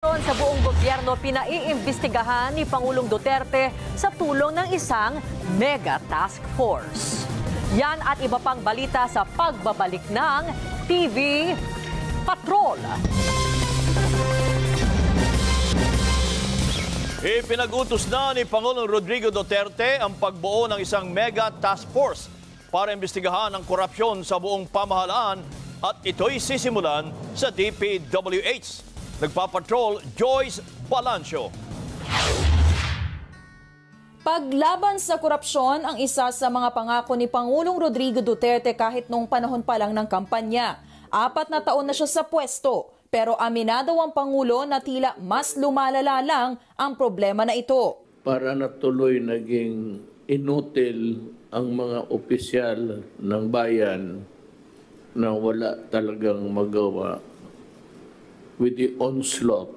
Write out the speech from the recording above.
Sa buong gobyerno, pinaiimbestigahan ni Pangulong Duterte sa tulong ng isang mega task force. Yan at iba pang balita sa pagbabalik ng TV Patrol. Ipinag-utos na ni Pangulong Rodrigo Duterte ang pagbuo ng isang mega task force para imbestigahan ang korupsyon sa buong pamahalaan at ito'y sisimulan sa DPWH. Nagpapatrol Joyce Balancio. Paglaban sa korupsyon ang isa sa mga pangako ni Pangulong Rodrigo Duterte kahit noong panahon pa lang ng kampanya. 4 na taon na siya sa pwesto, pero aminado ang Pangulo na tila mas lumalala lang ang problema na ito. Para natuloy naging inutil ang mga opisyal ng bayan na wala talagang magawa with the onslaught